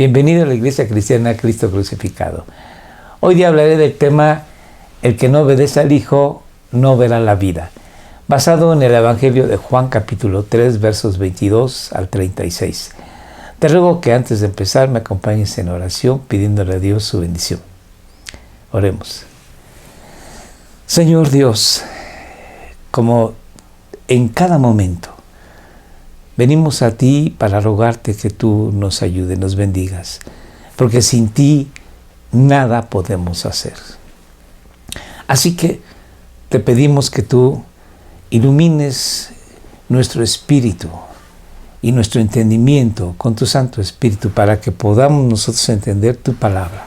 Bienvenido a la Iglesia Cristiana Cristo Crucificado. Hoy día hablaré del tema El que no obedece al Hijo no verá la vida, basado en el Evangelio de Juan capítulo 3 versos 22 al 36. Te ruego que antes de empezar me acompañes en oración pidiéndole a Dios su bendición. Oremos. Señor Dios, como en cada momento venimos a ti para rogarte que tú nos ayudes, nos bendigas, porque sin ti nada podemos hacer. Así que te pedimos que tú ilumines nuestro espíritu y nuestro entendimiento con tu Santo Espíritu para que podamos nosotros entender tu palabra.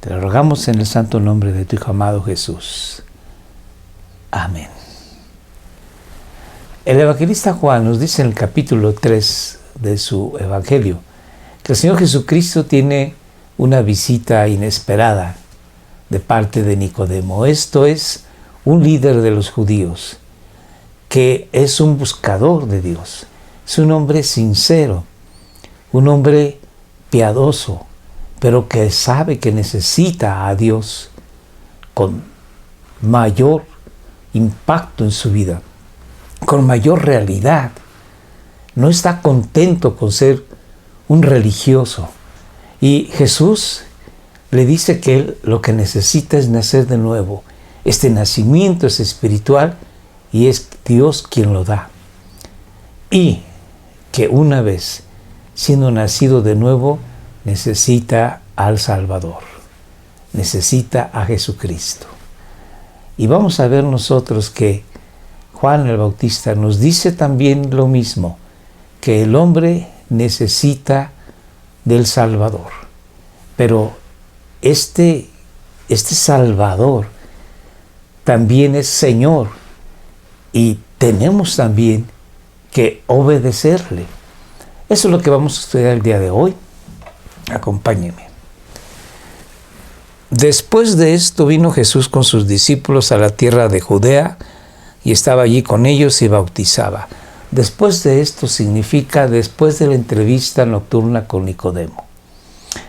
Te lo rogamos en el santo nombre de tu Hijo amado Jesús. Amén. El evangelista Juan nos dice en el capítulo 3 de su evangelio que el Señor Jesucristo tiene una visita inesperada de parte de Nicodemo. Esto es un líder de los judíos que es un buscador de Dios. Es un hombre sincero, un hombre piadoso, pero que sabe que necesita a Dios con mayor impacto en su vida, con mayor realidad. No está contento con ser un religioso. Y Jesús le dice que él lo que necesita es nacer de nuevo. Este nacimiento es espiritual y es Dios quien lo da. Y que una vez siendo nacido de nuevo, necesita al Salvador. Necesita a Jesucristo. Y vamos a ver nosotros que Juan el Bautista nos dice también lo mismo, que el hombre necesita del Salvador. Pero este Salvador también es Señor y tenemos también que obedecerle. Eso es lo que vamos a estudiar el día de hoy. Acompáñenme. Después de esto vino Jesús con sus discípulos a la tierra de Judea y estaba allí con ellos y bautizaba. Después de esto significa después de la entrevista nocturna con Nicodemo.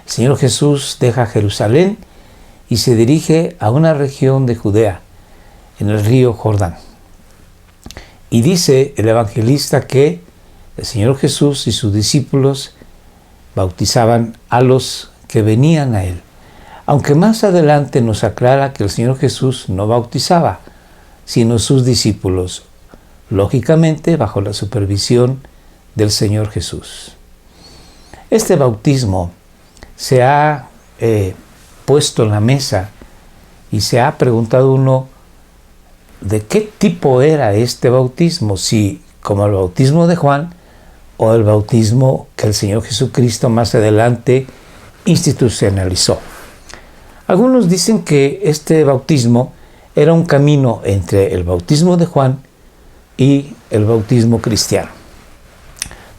El Señor Jesús deja Jerusalén y se dirige a una región de Judea, en el río Jordán. Y dice el evangelista que el Señor Jesús y sus discípulos bautizaban a los que venían a él. Aunque más adelante nos aclara que el Señor Jesús no bautizaba, sino sus discípulos, lógicamente bajo la supervisión del Señor Jesús. Este bautismo se ha puesto en la mesa y se ha preguntado uno de qué tipo era este bautismo, si como el bautismo de Juan o el bautismo que el Señor Jesucristo más adelante institucionalizó. Algunos dicen que este bautismo era un camino entre el bautismo de Juan y el bautismo cristiano.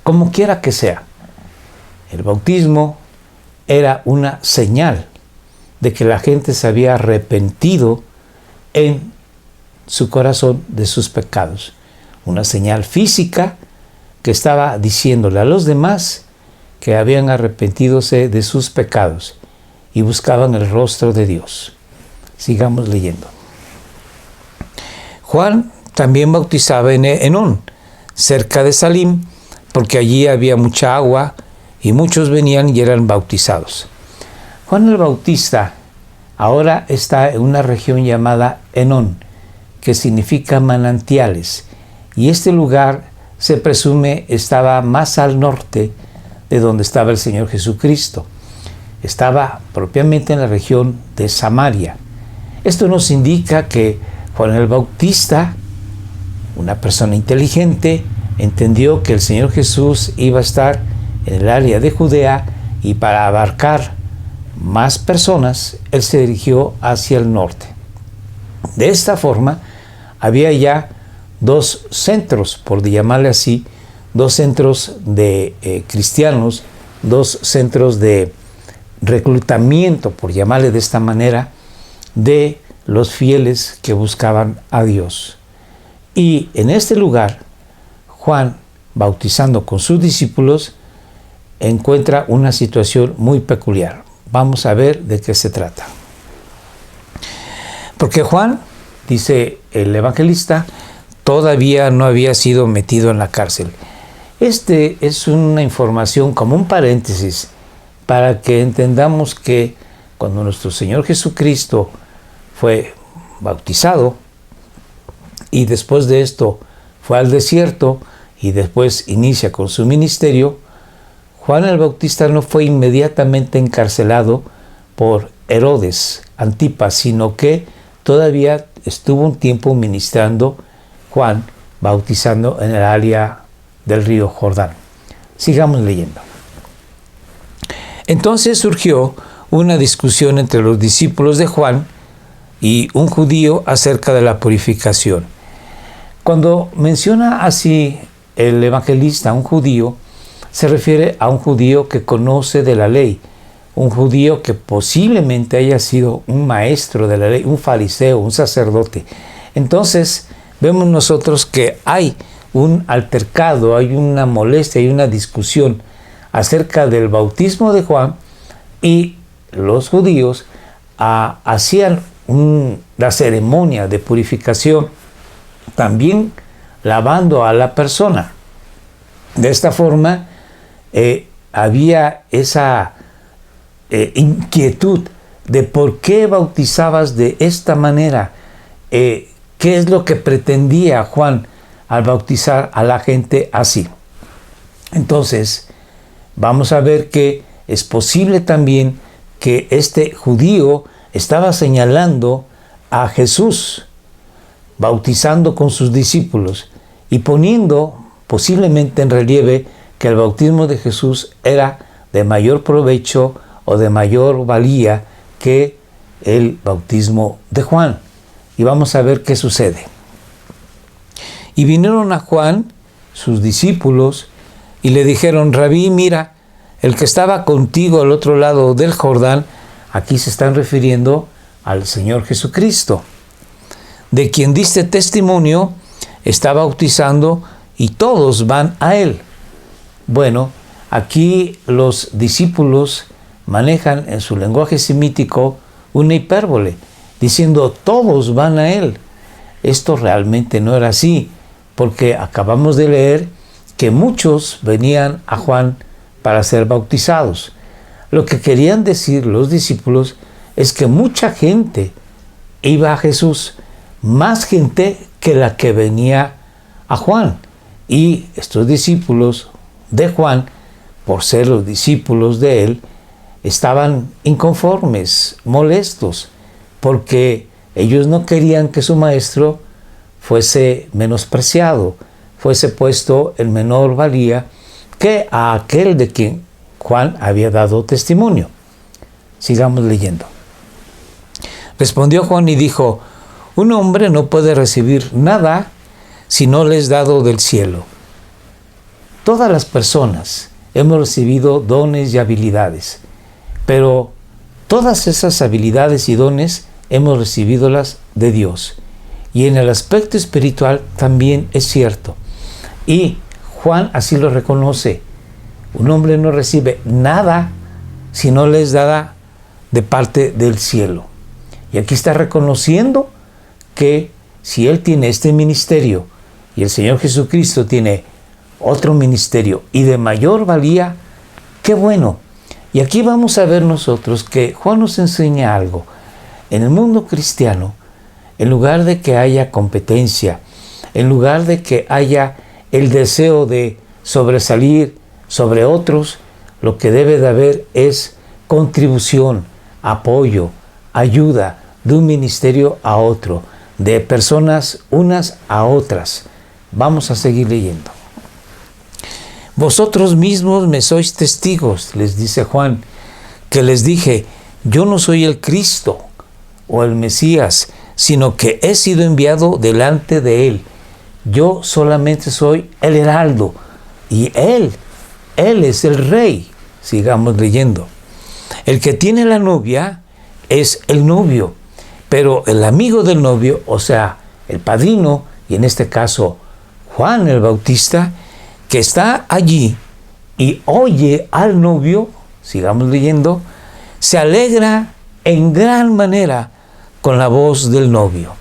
Como quiera que sea, el bautismo era una señal de que la gente se había arrepentido en su corazón de sus pecados. Una señal física que estaba diciéndole a los demás que habían arrepentidose de sus pecados y buscaban el rostro de Dios. Sigamos leyendo. Juan también bautizaba en Enón, cerca de Salim, porque allí había mucha agua y muchos venían y eran bautizados. Juan el Bautista ahora está en una región llamada Enón, que significa manantiales, y este lugar se presume estaba más al norte de donde estaba el Señor Jesucristo. Estaba propiamente en la región de Samaria. Esto nos indica que Juan el Bautista, una persona inteligente, entendió que el Señor Jesús iba a estar en el área de Judea y para abarcar más personas, él se dirigió hacia el norte. De esta forma, había ya dos centros, por llamarle así, dos centros de cristianos, dos centros de reclutamiento, por llamarle de esta manera, de los fieles que buscaban a Dios. Y en este lugar, Juan, bautizando con sus discípulos, encuentra una situación muy peculiar. Vamos a ver de qué se trata. Porque Juan, dice el evangelista, todavía no había sido metido en la cárcel. Este es una información como un paréntesis para que entendamos que cuando nuestro Señor Jesucristo fue bautizado y después de esto fue al desierto y después inicia con su ministerio, Juan el Bautista no fue inmediatamente encarcelado por Herodes Antipas, sino que todavía estuvo un tiempo ministrando Juan, bautizando en el área del río Jordán. Sigamos leyendo. Entonces surgió una discusión entre los discípulos de Juan y un judío acerca de la purificación. Cuando menciona así el evangelista a un judío, se refiere a un judío que conoce de la ley, un judío que posiblemente haya sido un maestro de la ley, un fariseo, un sacerdote. Entonces vemos nosotros que hay un altercado, hay una molestia, hay una discusión acerca del bautismo de Juan, y los judíos hacían la ceremonia de purificación también lavando a la persona. De esta forma había esa inquietud de por qué bautizabas de esta manera, qué es lo que pretendía Juan al bautizar a la gente así. Entonces vamos a ver que es posible también que este judío estaba señalando a Jesús, bautizando con sus discípulos y poniendo posiblemente en relieve que el bautismo de Jesús era de mayor provecho o de mayor valía que el bautismo de Juan. Y vamos a ver qué sucede. Y vinieron a Juan, sus discípulos, y le dijeron: Rabí, mira, el que estaba contigo al otro lado del Jordán, aquí se están refiriendo al Señor Jesucristo, de quien diste testimonio, está bautizando y todos van a él. Bueno, aquí los discípulos manejan en su lenguaje semítico una hipérbole, diciendo todos van a él. Esto realmente no era así, porque acabamos de leer que muchos venían a Juan para ser bautizados. Lo que querían decir los discípulos es que mucha gente iba a Jesús, más gente que la que venía a Juan. Y estos discípulos de Juan, por ser los discípulos de él, estaban inconformes, molestos, porque ellos no querían que su maestro fuese menospreciado, fuese puesto en menor valía que a aquel de quien Juan había dado testimonio. Sigamos leyendo. Respondió Juan y dijo: un hombre no puede recibir nada si no le es dado del cielo. Todas las personas hemos recibido dones y habilidades, pero todas esas habilidades y dones hemos recibidolas de Dios. Y en el aspecto espiritual también es cierto. Y Juan así lo reconoce. Un hombre no recibe nada si no le es dada de parte del cielo. Y aquí está reconociendo que si él tiene este ministerio y el Señor Jesucristo tiene otro ministerio y de mayor valía, qué bueno. Y aquí vamos a ver nosotros que Juan nos enseña algo. En el mundo cristiano, en lugar de que haya competencia, en lugar de que haya el deseo de sobresalir sobre otros, lo que debe de haber es contribución, apoyo, ayuda de un ministerio a otro, de personas unas a otras. Vamos a seguir leyendo. Vosotros mismos me sois testigos, les dice Juan, que les dije: yo no soy el Cristo o el Mesías, sino que he sido enviado delante de él. Yo solamente soy el heraldo y él es el rey. Sigamos leyendo. El que tiene la novia es el novio, pero el amigo del novio, o sea, el padrino, y en este caso Juan el Bautista, que está allí y oye al novio, sigamos leyendo, se alegra en gran manera con la voz del novio.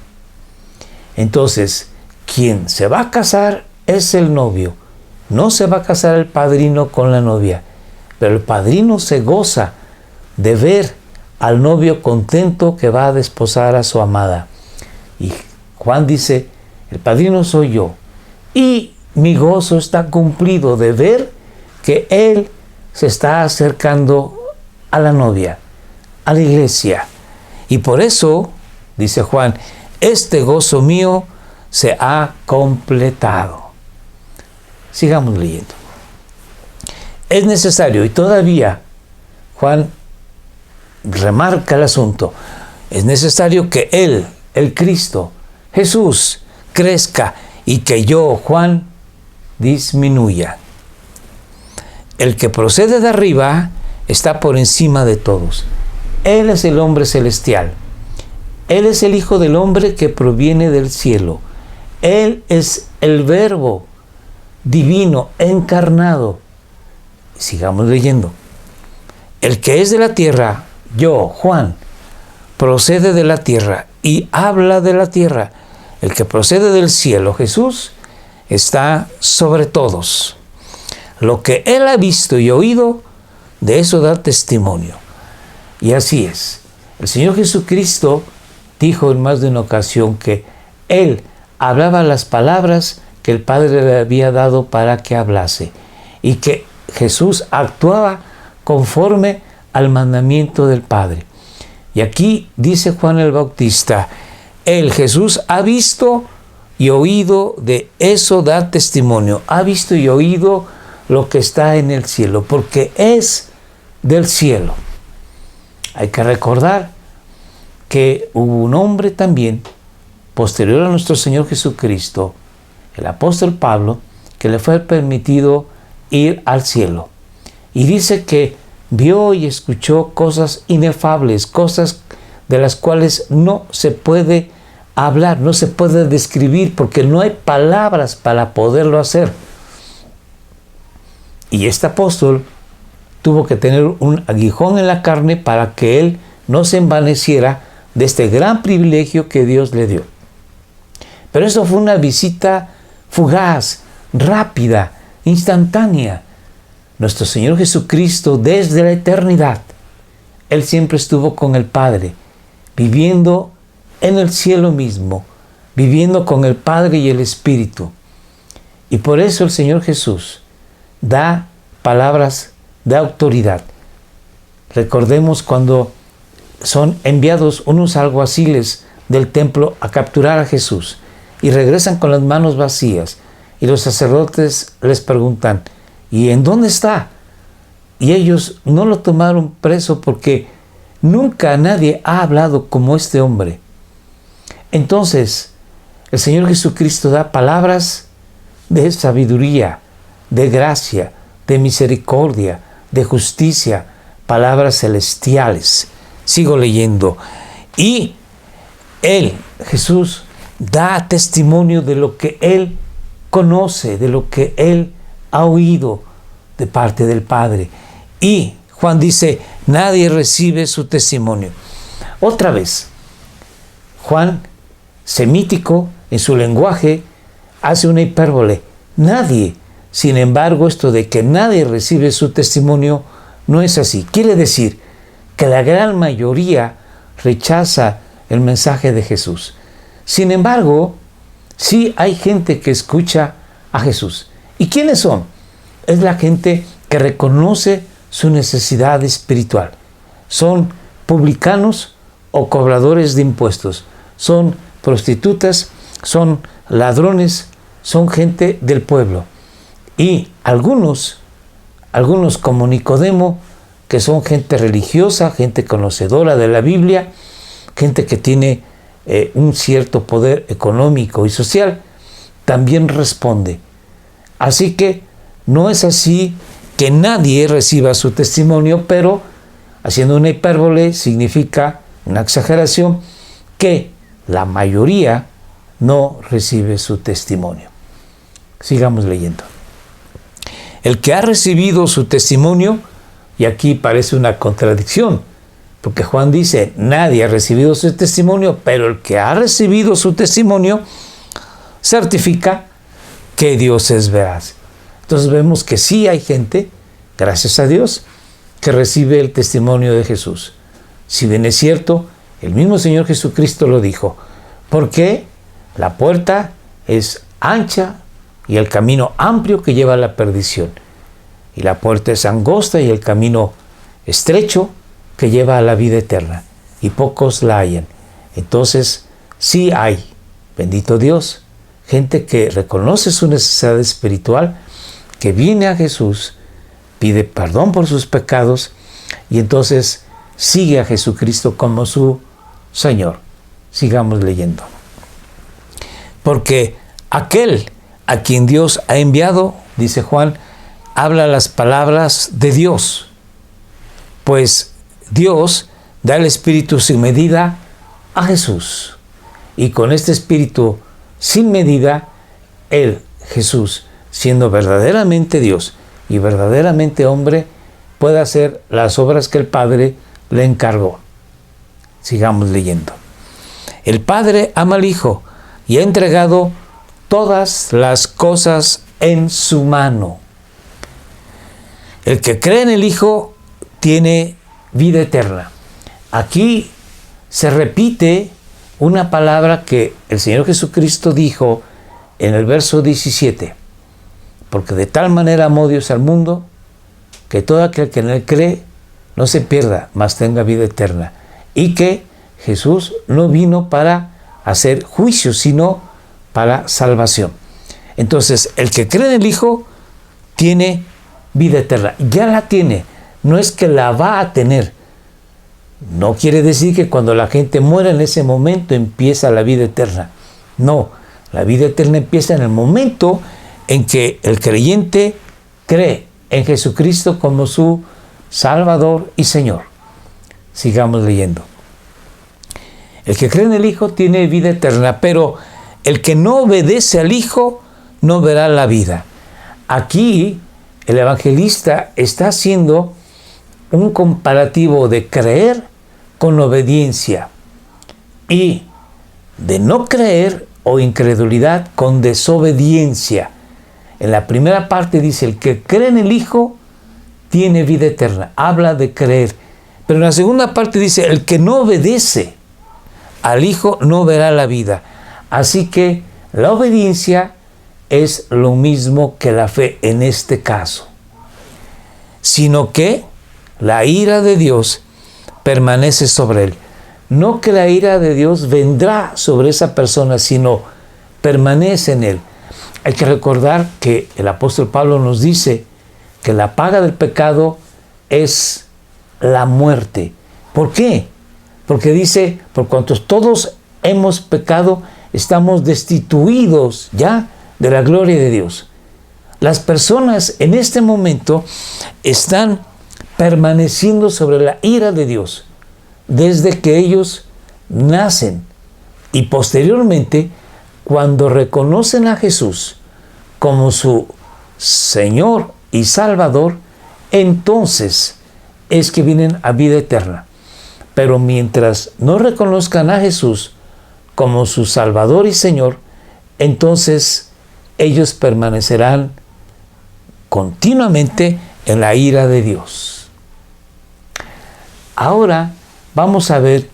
Entonces, quien se va a casar es el novio. No se va a casar el padrino con la novia, pero el padrino se goza de ver al novio contento que va a desposar a su amada. Y Juan dice, el padrino soy yo, y mi gozo está cumplido de ver que él se está acercando a la novia, a la iglesia. Y por eso, dice Juan, este gozo mío se ha completado. Sigamos leyendo. Es necesario, y todavía Juan remarca el asunto, es necesario que Él, el Cristo, Jesús, crezca y que yo, Juan, disminuya. El que procede de arriba está por encima de todos. Él es el hombre celestial. Él es el Hijo del Hombre que proviene del cielo. Él es el Verbo divino encarnado. Sigamos leyendo. El que es de la tierra, yo, Juan, procede de la tierra y habla de la tierra. El que procede del cielo, Jesús, está sobre todos. Lo que Él ha visto y oído, de eso da testimonio. Y así es. El Señor Jesucristo dijo en más de una ocasión que Él hablaba las palabras que el Padre le había dado para que hablase, y que Jesús actuaba conforme al mandamiento del Padre. Y aquí dice Juan el Bautista, Él, Jesús, ha visto y oído, de eso da testimonio. Ha visto y oído lo que está en el cielo, porque es del cielo. Hay que recordar que hubo un hombre también, posterior a nuestro Señor Jesucristo, el apóstol Pablo, que le fue permitido ir al cielo. Y dice que vio y escuchó cosas inefables, cosas de las cuales no se puede hablar, no se puede describir, porque no hay palabras para poderlo hacer. Y este apóstol tuvo que tener un aguijón en la carne para que él no se envaneciera de este gran privilegio que Dios le dio. Pero eso fue una visita fugaz, rápida, instantánea. Nuestro Señor Jesucristo, desde la eternidad, Él siempre estuvo con el Padre, viviendo en el cielo mismo, viviendo con el Padre y el Espíritu. Y por eso el Señor Jesús da palabras de autoridad. Recordemos cuando son enviados unos alguaciles del templo a capturar a Jesús y regresan con las manos vacías, y los sacerdotes les preguntan, ¿y en dónde está? Y ellos no lo tomaron preso porque nunca nadie ha hablado como este hombre. Entonces, el Señor Jesucristo da palabras de sabiduría, de gracia, de misericordia, de justicia, palabras celestiales. Sigo leyendo. Y Él, Jesús, da testimonio de lo que Él conoce, de lo que Él ha oído de parte del Padre. Y Juan dice, nadie recibe su testimonio. Otra vez, Juan, semítico en su lenguaje, hace una hipérbole. Nadie. Sin embargo, esto de que nadie recibe su testimonio no es así. Quiere decir que la gran mayoría rechaza el mensaje de Jesús. Sin embargo, sí hay gente que escucha a Jesús. ¿Y quiénes son? Es la gente que reconoce su necesidad espiritual. Son publicanos o cobradores de impuestos. Son prostitutas, son ladrones, son gente del pueblo. Y algunos como Nicodemo, que son gente religiosa, gente conocedora de la Biblia, gente que tiene un cierto poder económico y social, también responde. Así que no es así que nadie reciba su testimonio, pero haciendo una hipérbole significa una exageración, que la mayoría no recibe su testimonio. Sigamos leyendo. El que ha recibido su testimonio, y aquí parece una contradicción, porque Juan dice, nadie ha recibido su testimonio, pero el que ha recibido su testimonio certifica que Dios es veraz. Entonces vemos que sí hay gente, gracias a Dios, que recibe el testimonio de Jesús. Si bien es cierto, el mismo Señor Jesucristo lo dijo, porque la puerta es ancha y el camino amplio que lleva a la perdición. Y la puerta es angosta y el camino estrecho que lleva a la vida eterna. Y pocos la hallan. Entonces, sí hay, bendito Dios, gente que reconoce su necesidad espiritual, que viene a Jesús, pide perdón por sus pecados y entonces sigue a Jesucristo como su Señor. Sigamos leyendo. Porque aquel a quien Dios ha enviado, dice Juan, habla las palabras de Dios. Pues Dios da el Espíritu sin medida a Jesús. Y con este Espíritu sin medida, Él, Jesús, siendo verdaderamente Dios y verdaderamente hombre, puede hacer las obras que el Padre le encargó. Sigamos leyendo. El Padre ama al Hijo y ha entregado todas las cosas en su mano. El que cree en el Hijo tiene vida eterna. Aquí se repite una palabra que el Señor Jesucristo dijo en el verso 17. Porque de tal manera amó Dios al mundo, que todo aquel que en Él cree no se pierda, mas tenga vida eterna. Y que Jesús no vino para hacer juicio, sino para salvación. Entonces, el que cree en el Hijo tiene vida eterna. Ya la tiene. No es que la va a tener. No quiere decir que cuando la gente muera en ese momento empieza la vida eterna. No, la vida eterna empieza en el momento en que el creyente cree en Jesucristo como su Salvador y Señor. Sigamos leyendo. El que cree en el Hijo tiene vida eterna, pero el que no obedece al Hijo no verá la vida. Aquí el evangelista está haciendo un comparativo de creer con obediencia y de no creer o incredulidad con desobediencia. En la primera parte dice, el que cree en el Hijo tiene vida eterna. Habla de creer. Pero en la segunda parte dice, el que no obedece al Hijo no verá la vida. Así que la obediencia es lo mismo que la fe en este caso. Sino que la ira de Dios permanece sobre él. No que la ira de Dios vendrá sobre esa persona, sino permanece en él. Hay que recordar que el apóstol Pablo nos dice que la paga del pecado es la muerte. ¿Por qué? Porque dice, por cuanto todos hemos pecado, estamos destituidos ya de la gloria de Dios. Las personas en este momento están permaneciendo sobre la ira de Dios desde que ellos nacen y posteriormente cuando reconocen a Jesús como su Señor y Salvador, entonces es que vienen a vida eterna. Pero mientras no reconozcan a Jesús como su Salvador y Señor, entonces ellos permanecerán continuamente en la ira de Dios. Ahora vamos a ver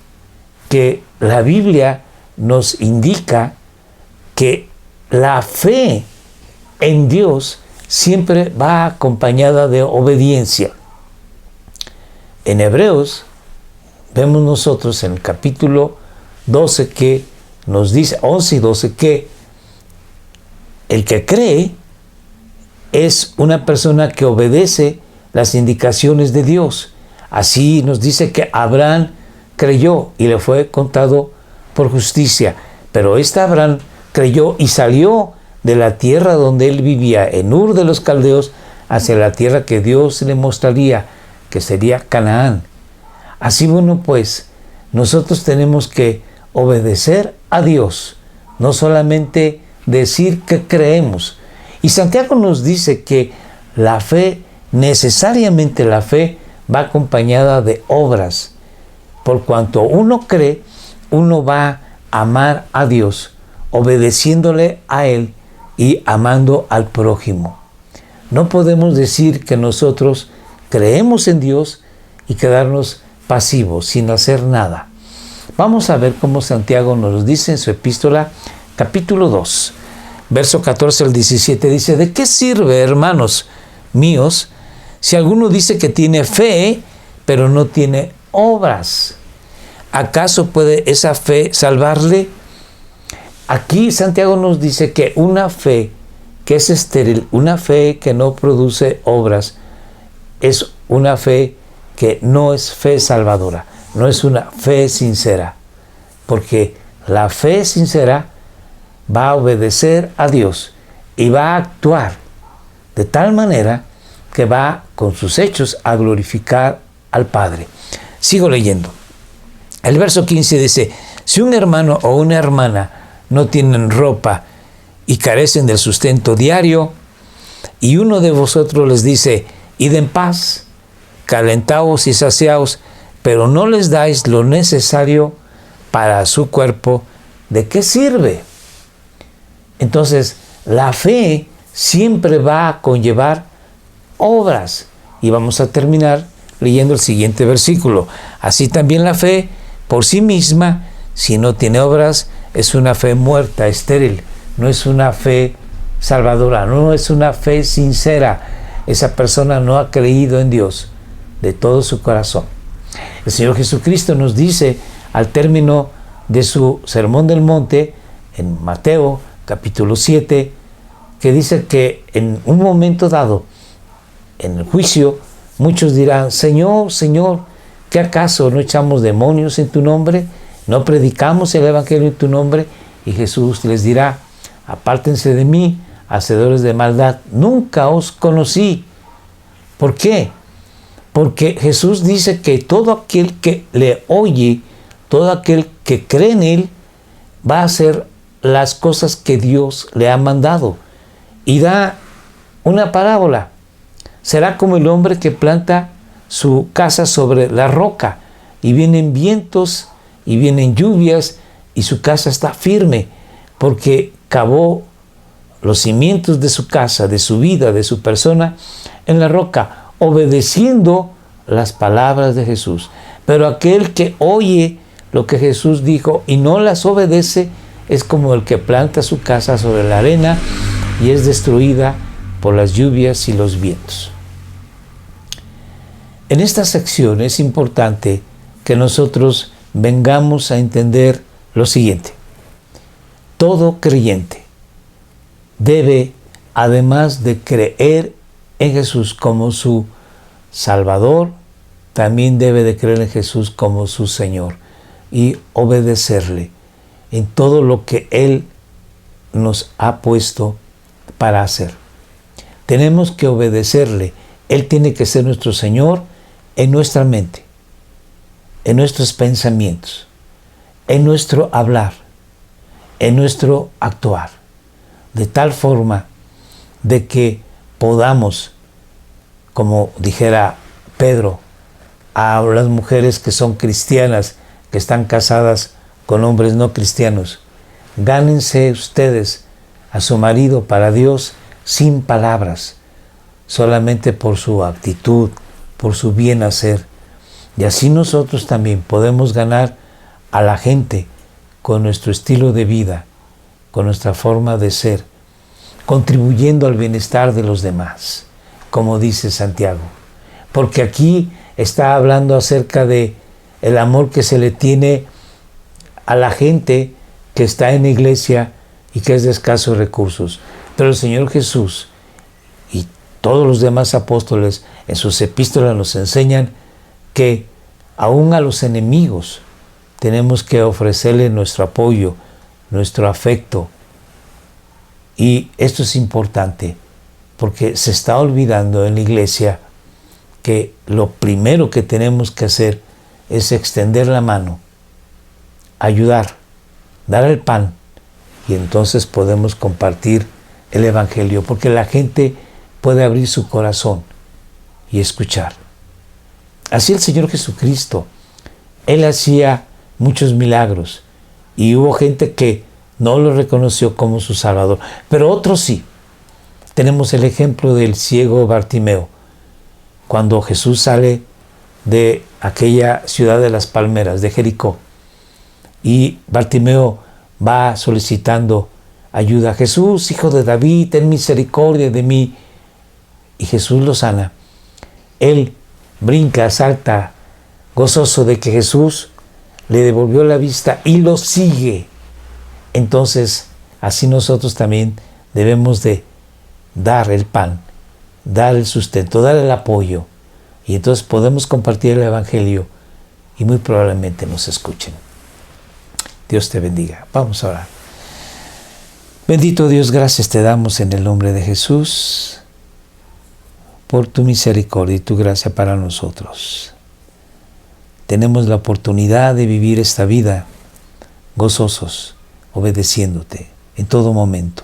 que la Biblia nos indica que la fe en Dios siempre va acompañada de obediencia. En Hebreos vemos nosotros en el capítulo 12 que nos dice, 11 y 12, que el que cree es una persona que obedece las indicaciones de Dios. Así nos dice que Abraham creyó y le fue contado por justicia. Pero Abraham creyó y salió de la tierra donde él vivía, en Ur de los Caldeos, hacia la tierra que Dios le mostraría, que sería Canaán. Así, bueno, pues nosotros tenemos que obedecer a Dios, no solamente decir que creemos. Y Santiago nos dice que la fe, necesariamente la fe, va acompañada de obras. Por cuanto uno cree, uno va a amar a Dios, obedeciéndole a Él y amando al prójimo. No podemos decir que nosotros creemos en Dios y quedarnos pasivos, sin hacer nada. Vamos a ver cómo Santiago nos lo dice en su epístola, capítulo 2, verso 14 al 17. Dice: ¿de qué sirve, hermanos míos, si alguno dice que tiene fe, pero no tiene obras? ¿Acaso puede esa fe salvarle? Aquí Santiago nos dice que una fe que es estéril, una fe que no produce obras, es una fe que no es fe salvadora, no es una fe sincera, porque la fe sincera va a obedecer a Dios y va a actuar de tal manera que va con sus hechos a glorificar al Padre. Sigo leyendo. El verso 15 dice: si un hermano o una hermana no tienen ropa y carecen del sustento diario, y uno de vosotros les dice: id en paz, calentaos y saciaos, pero no les dais lo necesario para su cuerpo, ¿de qué sirve? Entonces, la fe siempre va a conllevar obras. Y vamos a terminar leyendo el siguiente versículo. Así también la fe, por sí misma, si no tiene obras, es una fe muerta, estéril. No es una fe salvadora, no es una fe sincera. Esa persona no ha creído en Dios de todo su corazón. El Señor Jesucristo nos dice al término de su Sermón del Monte, en Mateo capítulo 7, que dice que en un momento dado, en el juicio, muchos dirán: Señor, Señor, ¿qué acaso no echamos demonios en tu nombre? ¿No predicamos el evangelio en tu nombre? Y Jesús les dirá: apártense de mí, hacedores de maldad, nunca os conocí. ¿Por qué? Porque Jesús dice que todo aquel que le oye, todo aquel que cree en Él, va a hacer las cosas que Dios le ha mandado. Y da una parábola. Será como el hombre que planta su casa sobre la roca, y vienen vientos y vienen lluvias, y su casa está firme, porque cavó los cimientos de su casa, de su vida, de su persona, en la roca, obedeciendo las palabras de Jesús. Pero aquel que oye lo que Jesús dijo y no las obedece, es como el que planta su casa sobre la arena y es destruida por las lluvias y los vientos. En esta sección es importante que nosotros vengamos a entender lo siguiente. Todo creyente debe, además de creer en Jesús como su Salvador, también debe de creer en Jesús como su Señor y obedecerle en todo lo que Él nos ha puesto para hacer. Tenemos que obedecerle. Él tiene que ser nuestro Señor en nuestra mente, en nuestros pensamientos, en nuestro hablar, en nuestro actuar, de tal forma de que podamos, como dijera Pedro a las mujeres que son cristianas, que están casadas con hombres no cristianos: gánense ustedes a su marido para Dios sin palabras, solamente por su actitud, por su bien hacer. Y así nosotros también podemos ganar a la gente con nuestro estilo de vida, con nuestra forma de ser, contribuyendo al bienestar de los demás, como dice Santiago. Porque aquí está hablando acerca de el amor que se le tiene a la gente que está en la iglesia y que es de escasos recursos. Pero el Señor Jesús y todos los demás apóstoles en sus epístolas nos enseñan que aún a los enemigos tenemos que ofrecerle nuestro apoyo, nuestro afecto. Y esto es importante porque se está olvidando en la iglesia que lo primero que tenemos que hacer es extender la mano, ayudar, dar el pan, y entonces podemos compartir el evangelio, porque la gente puede abrir su corazón y escuchar. Así el Señor Jesucristo, Él hacía muchos milagros y hubo gente que no lo reconoció como su Salvador, pero otros sí. Tenemos el ejemplo del ciego Bartimeo, cuando Jesús sale de aquella ciudad de las palmeras, de Jericó, y Bartimeo va solicitando ayuda. Jesús, hijo de David, ten misericordia de mí. Y Jesús lo sana. Él brinca, salta, gozoso de que Jesús le devolvió la vista y lo sigue. Entonces, así nosotros también debemos de dar el pan, dar el sustento, dar el apoyo. Y entonces podemos compartir el Evangelio y muy probablemente nos escuchen. Dios te bendiga. Vamos a orar. Bendito Dios, gracias te damos en el nombre de Jesús por tu misericordia y tu gracia para nosotros. Tenemos la oportunidad de vivir esta vida gozosos, obedeciéndote en todo momento.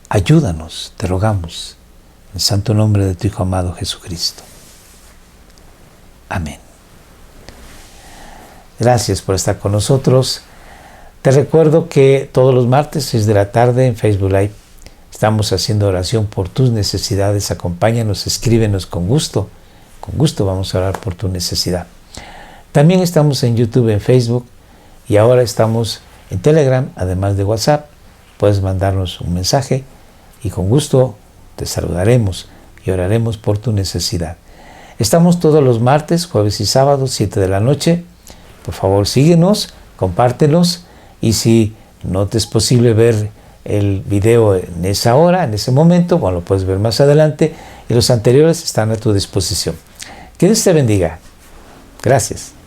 Ayúdanos, te rogamos, en el santo nombre de tu Hijo amado Jesucristo. Amén. Gracias por estar con nosotros. Te recuerdo que todos los martes, 6 de la tarde, en Facebook Live, estamos haciendo oración por tus necesidades. Acompáñanos, escríbenos con gusto. Con gusto vamos a orar por tu necesidad. También estamos en YouTube, en Facebook, y ahora estamos en Telegram, además de WhatsApp. Puedes mandarnos un mensaje y con gusto te saludaremos y oraremos por tu necesidad. Estamos todos los martes, jueves y sábados, 7 de la noche. Por favor, síguenos, compártenos, y si no te es posible ver el video en esa hora, en ese momento, bueno, lo puedes ver más adelante, y los anteriores están a tu disposición. Que Dios te bendiga. Gracias.